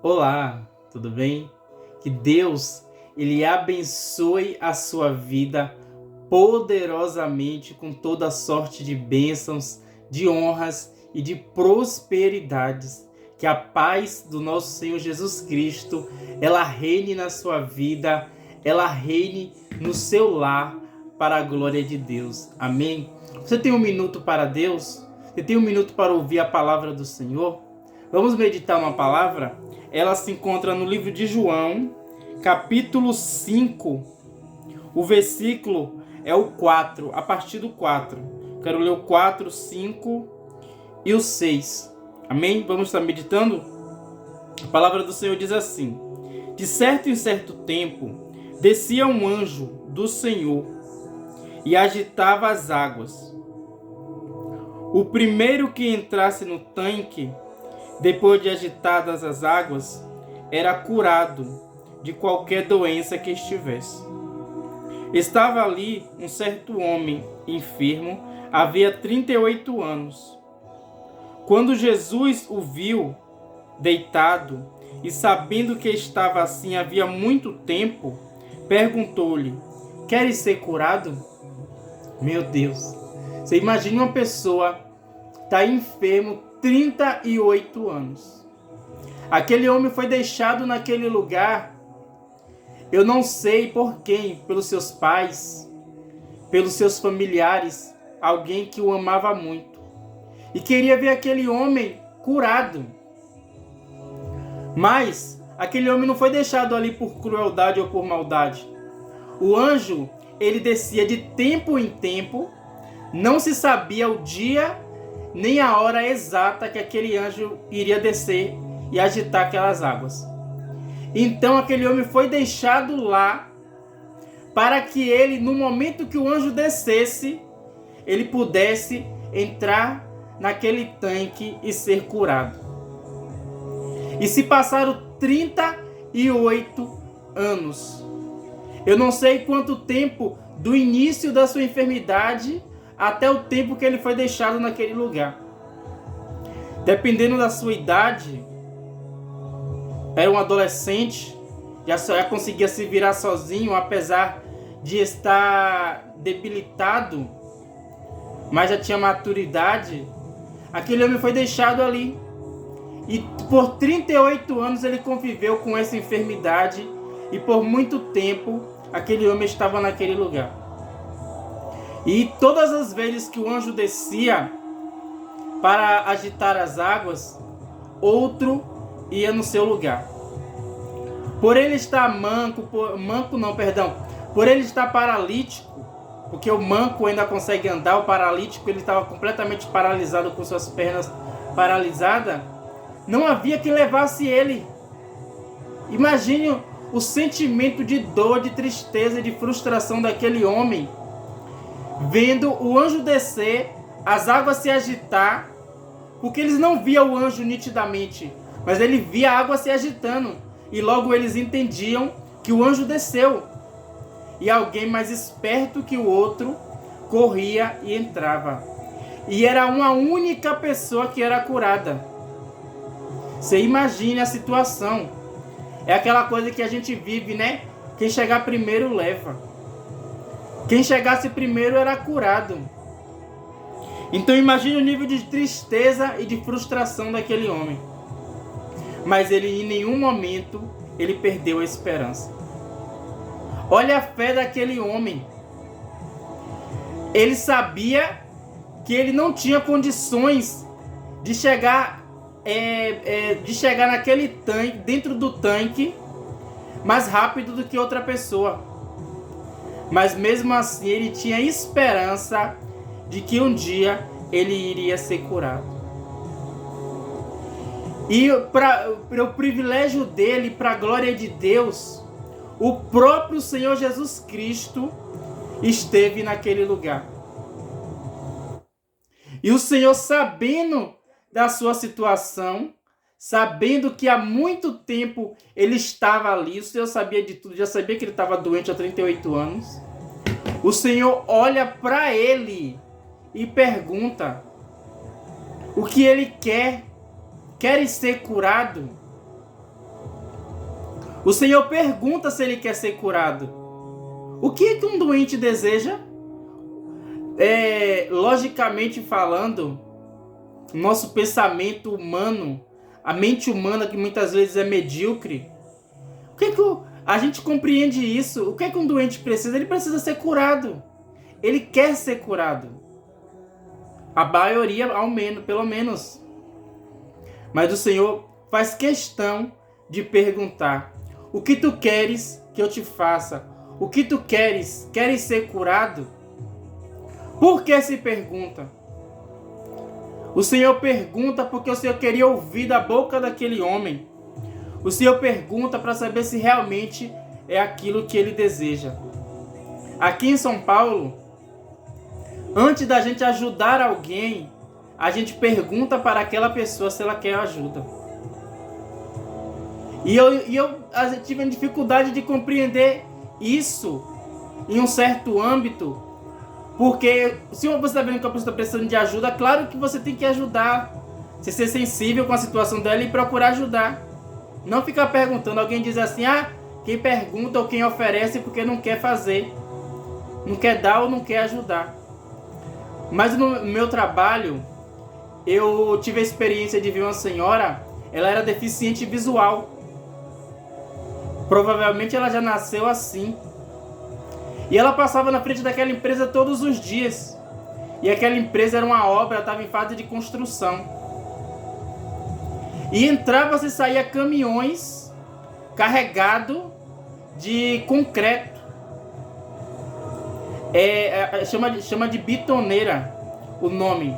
Olá, tudo bem? Que Deus, Ele abençoe a sua vida poderosamente com toda sorte de bênçãos, de honras e de prosperidades. Que a paz do nosso Senhor Jesus Cristo, ela reine na sua vida, ela reine no seu lar para a glória de Deus. Amém? Você tem um minuto para Deus? Você tem um minuto para ouvir a palavra do Senhor? Vamos meditar uma palavra? Ela se encontra no livro de João, capítulo 5. O versículo é o 4, a partir do 4. Quero ler o 4, 5 e o 6. Amém? Vamos estar meditando? A palavra do Senhor diz assim: De certo em certo tempo, descia um anjo do Senhor e agitava as águas. O primeiro que entrasse no tanque, depois de agitadas as águas, era curado de qualquer doença que estivesse. Estava ali um certo homem enfermo, havia 38 anos. Quando Jesus o viu deitado e sabendo que estava assim havia muito tempo, perguntou-lhe: Queres ser curado? Meu Deus! Você imagina uma pessoa está enfermo 38 anos. Aquele homem foi deixado naquele lugar, eu não sei por quem, pelos seus pais, pelos seus familiares, alguém que o amava muito e queria ver aquele homem curado. Mas aquele homem não foi deixado ali por crueldade ou por maldade. O anjo, ele descia de tempo em tempo, não se sabia o dia nem a hora exata que aquele anjo iria descer e agitar aquelas águas. Então aquele homem foi deixado lá para que ele, no momento que o anjo descesse, ele pudesse entrar naquele tanque e ser curado. E se passaram 38 anos. Eu não sei quanto tempo do início da sua enfermidade até o tempo que ele foi deixado naquele lugar. Dependendo da sua idade, era um adolescente, já conseguia se virar sozinho, apesar de estar debilitado, mas já tinha maturidade. Aquele homem foi deixado ali. E por 38 anos ele conviveu com essa enfermidade, e por muito tempo aquele homem estava naquele lugar. E todas as vezes que o anjo descia para agitar as águas, outro ia no seu lugar. Por ele estar por ele estar paralítico, porque o manco ainda consegue andar, o paralítico ele estava completamente paralisado, com suas pernas paralisadas, não havia quem levasse ele. Imagine o sentimento de dor, de tristeza e de frustração daquele homem, vendo o anjo descer, as águas se agitar, porque eles não viam o anjo nitidamente, mas ele via a água se agitando, e logo eles entendiam que o anjo desceu, e alguém mais esperto que o outro corria e entrava, e era uma única pessoa que era curada. Você imagine a situação. É aquela coisa que a gente vive, né? Quem chegar primeiro leva. Quem chegasse primeiro era curado. Então imagine o nível de tristeza e de frustração daquele homem. Mas ele em nenhum momento ele perdeu a esperança. Olha a fé daquele homem. Ele sabia que ele não tinha condições de chegar naquele tanque, dentro do tanque, mais rápido do que outra pessoa. Mas mesmo assim ele tinha esperança de que um dia ele iria ser curado. E para o privilégio dele, para a glória de Deus, o próprio Senhor Jesus Cristo esteve naquele lugar. E o Senhor, sabendo da sua situação, sabendo que há muito tempo ele estava ali, o Senhor sabia de tudo, já sabia que ele estava doente há 38 anos. O Senhor olha para ele e pergunta o que ele quer. Queres ser curado? O Senhor pergunta se ele quer ser curado. O que é que um doente deseja? Logicamente falando, nosso pensamento humano, a mente humana que muitas vezes é medíocre, o que é que a gente compreende isso? O que é que um doente precisa? Ele precisa ser curado. Ele quer ser curado. A maioria, pelo menos. Mas o Senhor faz questão de perguntar: o que tu queres que eu te faça? O que tu queres? Queres ser curado? Por que se pergunta? O Senhor pergunta porque o Senhor queria ouvir da boca daquele homem. O Senhor pergunta para saber se realmente é aquilo que ele deseja. Aqui em São Paulo, antes da gente ajudar alguém, a gente pergunta para aquela pessoa se ela quer ajuda. E eu tive a dificuldade de compreender isso em um certo âmbito, porque se você está vendo que a pessoa está precisando de ajuda, claro que você tem que ajudar. Você ser sensível com a situação dela e procurar ajudar. Não ficar perguntando. Alguém diz assim: quem pergunta ou quem oferece porque não quer fazer, não quer dar ou não quer ajudar. Mas no meu trabalho, eu tive a experiência de ver uma senhora, ela era deficiente visual. Provavelmente ela já nasceu assim. E ela passava na frente daquela empresa todos os dias. E aquela empresa era uma obra, estava em fase de construção. E entrava e saía caminhões carregados de concreto. Chama de bitoneira o nome.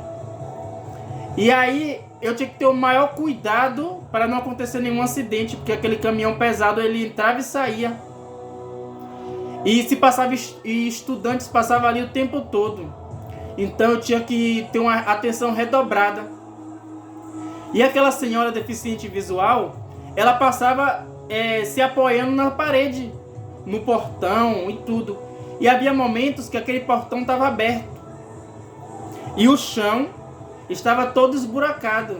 E aí eu tinha que ter o maior cuidado para não acontecer nenhum acidente, porque aquele caminhão pesado ele entrava e saía. E estudantes passavam ali o tempo todo. Então eu tinha que ter uma atenção redobrada. E aquela senhora deficiente visual, ela passava se apoiando na parede, no portão e tudo. E havia momentos que aquele portão estava aberto. E o chão estava todo esburacado.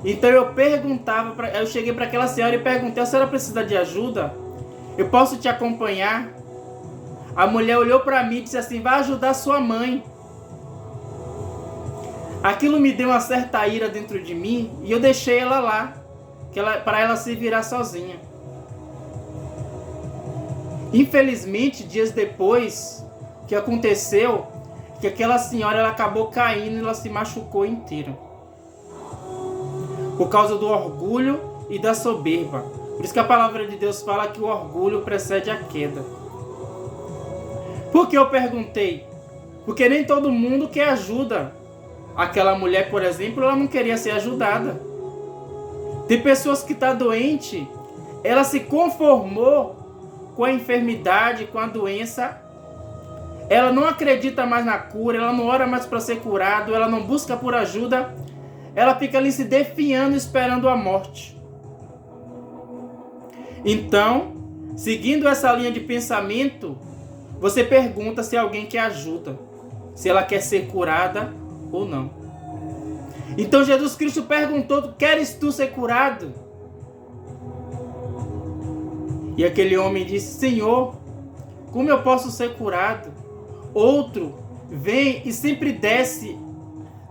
Então eu cheguei para aquela senhora e perguntei: a senhora precisa de ajuda? Eu posso te acompanhar? A mulher olhou para mim e disse assim: vai ajudar sua mãe. Aquilo me deu uma certa ira dentro de mim e eu deixei ela lá, para ela se virar sozinha. Infelizmente, dias depois, o que aconteceu, que aquela senhora ela acabou caindo e ela se machucou inteira. Por causa do orgulho e da soberba. Por isso que a palavra de Deus fala que o orgulho precede a queda. Por que eu perguntei? Porque nem todo mundo quer ajuda. Aquela mulher, por exemplo, ela não queria ser ajudada. Tem pessoas que estão doentes, ela se conformou com a enfermidade, com a doença. Ela não acredita mais na cura, ela não ora mais para ser curado, ela não busca por ajuda. Ela fica ali se definhando, esperando a morte. Então, seguindo essa linha de pensamento, você pergunta se alguém quer ajuda, se ela quer ser curada ou não. Então Jesus Cristo perguntou: queres tu ser curado? E aquele homem disse: Senhor, como eu posso ser curado? Outro vem e sempre desce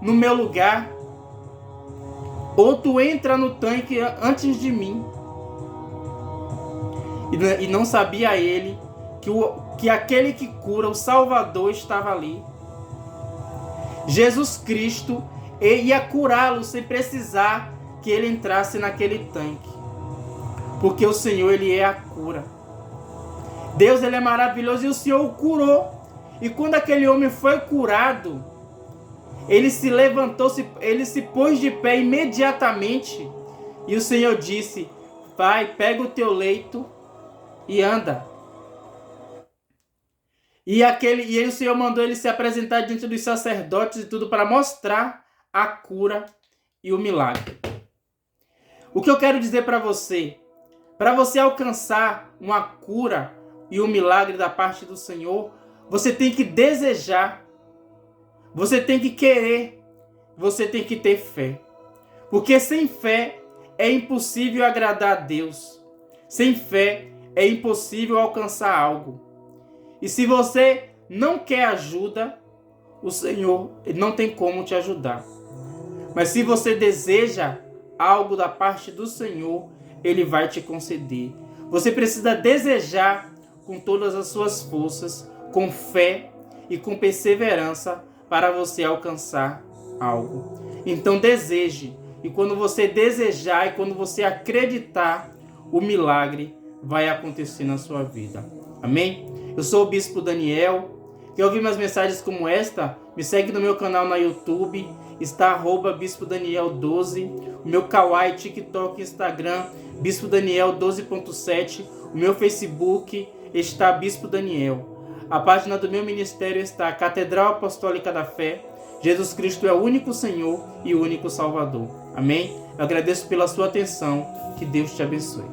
no meu lugar. Outro entra no tanque antes de mim. E não sabia ele que aquele que cura, o Salvador, estava ali. Jesus Cristo ia curá-lo sem precisar que ele entrasse naquele tanque. Porque o Senhor, ele é a cura. Deus, ele é maravilhoso e o Senhor o curou. E quando aquele homem foi curado, ele se levantou, ele se pôs de pé imediatamente. E o Senhor disse: vai, pega o teu leito e anda. E o Senhor mandou ele se apresentar diante dos sacerdotes e tudo para mostrar a cura e o milagre. O que eu quero dizer para você alcançar uma cura e um milagre da parte do Senhor, você tem que desejar, você tem que querer, você tem que ter fé. Porque sem fé é impossível agradar a Deus. Sem fé é impossível alcançar algo. E se você não quer ajuda, o Senhor não tem como te ajudar. Mas se você deseja algo da parte do Senhor, Ele vai te conceder. Você precisa desejar com todas as suas forças, com fé e com perseverança para você alcançar algo. Então deseje. E quando você desejar e quando você acreditar, o milagre vai acontecer na sua vida. Amém? Eu sou o Bispo Daniel. Quer ouvir mais mensagens como esta? Me segue no meu canal na YouTube. Está @Bispo Daniel 12. O meu Kawaii, TikTok, Instagram, Bispo Daniel 12.7. O meu Facebook está Bispo Daniel. A página do meu ministério está Catedral Apostólica da Fé. Jesus Cristo é o único Senhor e o único Salvador. Amém? Eu agradeço pela sua atenção. Que Deus te abençoe.